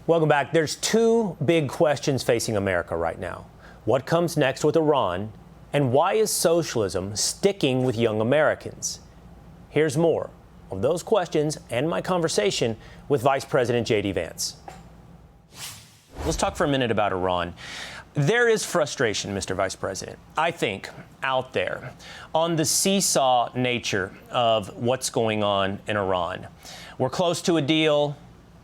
Welcome back. There's two big questions facing America right now. What comes next with Iran, and why is socialism sticking with young Americans? Here's more of those questions and my conversation with Vice President JD Vance. Let's talk for a minute about Iran. There is frustration, Mr. Vice President, I think, out there on the seesaw nature of what's going on in Iran. We're close to a deal,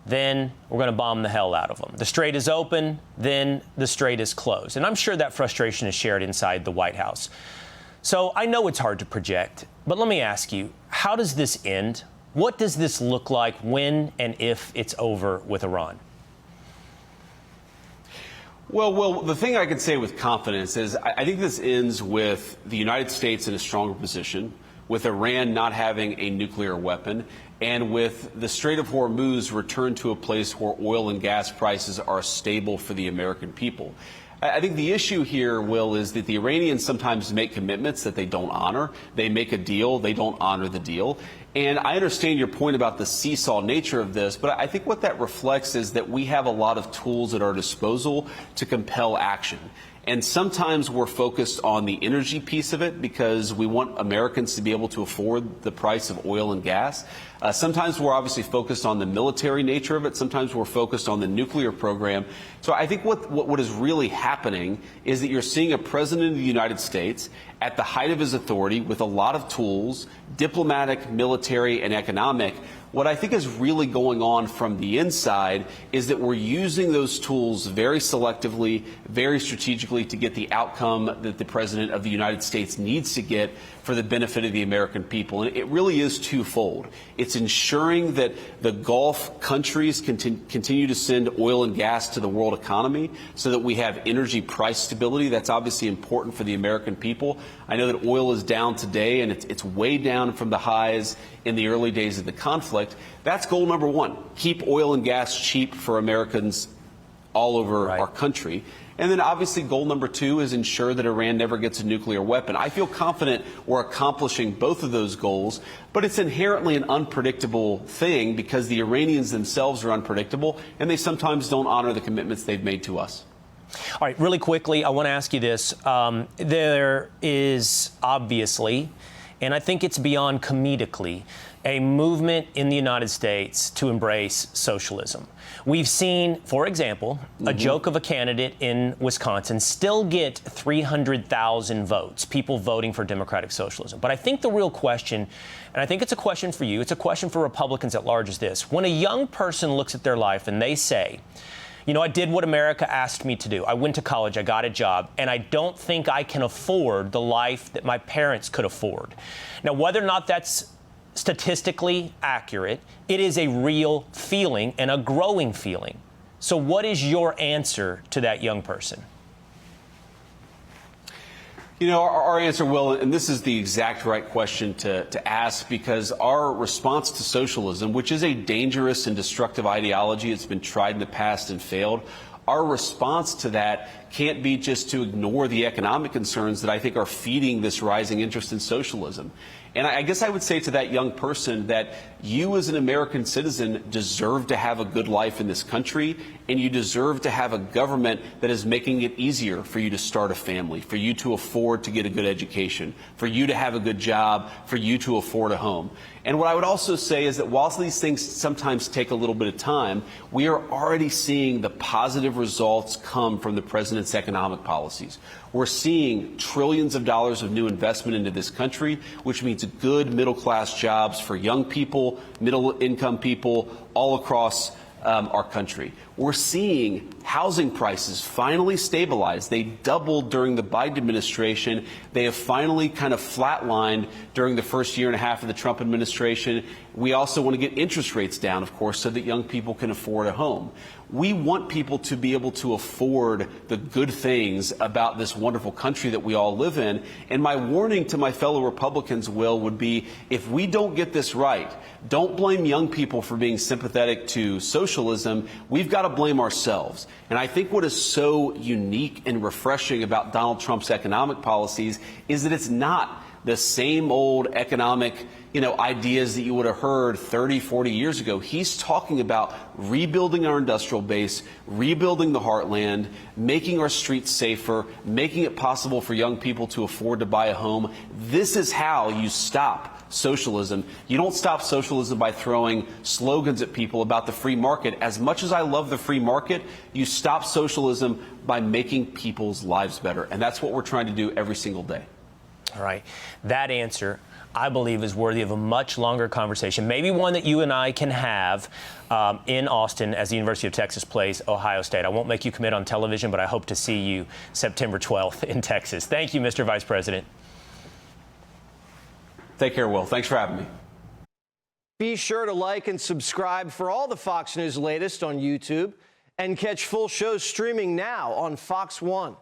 then we're going to bomb the hell out of them. The strait is open, then the strait is closed. And I'm sure that frustration is shared inside the White House. So I know it's hard to project, but let me ask you, how does this end? What does this look like when and if it's over with Iran? Well, the thing I can say with confidence is I think this ends with the United States in a stronger position, with Iran not having a nuclear weapon, and with the Strait of Hormuz returned to a place where oil and gas prices are stable for the American people. I think the issue here, Will, is that the Iranians sometimes make commitments that they don't honor. They make a deal, they don't honor the deal. And I understand your point about the seesaw nature of this, but I think what that reflects is that we have a lot of tools at our disposal to compel action. And sometimes we're focused on the energy piece of it because we want Americans to be able to afford the price of oil and gas. Sometimes we're obviously focused on the military nature of it. Sometimes we're focused on the nuclear program. So I think what is really happening is that you're seeing a president of the United States at the height of his authority with a lot of tools, diplomatic, military, and economic. What I think is really going on from the inside is that we're using those tools very selectively, very strategically to get the outcome that the President of the United States needs to get for the benefit of the American people. And it really is twofold. It's ensuring that the Gulf countries continue to send oil and gas to the world economy so that we have energy price stability. That's obviously important for the American people. I know that oil is down today, and it's way down from the highs in the early days of the conflict. That's goal number one. Keep oil and gas cheap for Americans all over our country. And then obviously goal number two is ensure that Iran never gets a nuclear weapon. I feel confident we're accomplishing both of those goals, but it's inherently an unpredictable thing because the Iranians themselves are unpredictable and they sometimes don't honor the commitments they've made to us. All right, really quickly, I want to ask you this. There is obviously, and I think it's beyond comedically, a movement in the United States to embrace socialism. We've seen, for example, a joke of a candidate in Wisconsin still get 300,000 votes, people voting for democratic socialism. But I think the real question, and I think it's a question for you, it's a question for Republicans at large, is this. When a young person looks at their life and they say, you know, I did what America asked me to do. I went to college, I got a job, and I don't think I can afford the life that my parents could afford. Now, whether or not that's statistically accurate, it is a real feeling and a growing feeling. So what is your answer to that young person? You know, our answer, Will, and this is the exact right question to ask, because our response to socialism, which is a dangerous and destructive ideology, it's been tried in the past and failed, our response to that can't be just to ignore the economic concerns that I think are feeding this rising interest in socialism. And I guess I would say to that young person that you as an American citizen deserve to have a good life in this country, and you deserve to have a government that is making it easier for you to start a family, for you to afford to get a good education, for you to have a good job, for you to afford a home. And what I would also say is that whilst these things sometimes take a little bit of time, we are already seeing the positive results come from the president's economic policies. We're seeing trillions of dollars of new investment into this country, which means good middle-class jobs for young people, middle-income people all across our country. We're seeing housing prices finally stabilize. They doubled during the Biden administration. They have finally kind of flatlined during the first year and a half of the Trump administration. We also want to get interest rates down, of course, so that young people can afford a home. We want people to be able to afford the good things about this wonderful country that we all live in. And my warning to my fellow Republicans, Will, would be if we don't get this right, don't blame young people for being sympathetic to socialism. We've got to blame ourselves. And I think what is so unique and refreshing about Donald Trump's economic policies is that it's not the same old economic, ideas that you would have heard 30, 40 years ago. He's talking about rebuilding our industrial base, rebuilding the heartland, making our streets safer, making it possible for young people to afford to buy a home. This is how you stop socialism. You don't stop socialism by throwing slogans at people about the free market. As much as I love the free market, you stop socialism by making people's lives better. And that's what we're trying to do every single day. All right. That answer, I believe, is worthy of a much longer conversation, maybe one that you and I can have in Austin as the University of Texas plays Ohio State. I won't make you commit on television, but I hope to see you September 12th in Texas. Thank you, Mr. Vice President. Take care, Will. Thanks for having me. Be sure to like and subscribe for all the Fox News latest on YouTube and catch full shows streaming now on Fox One.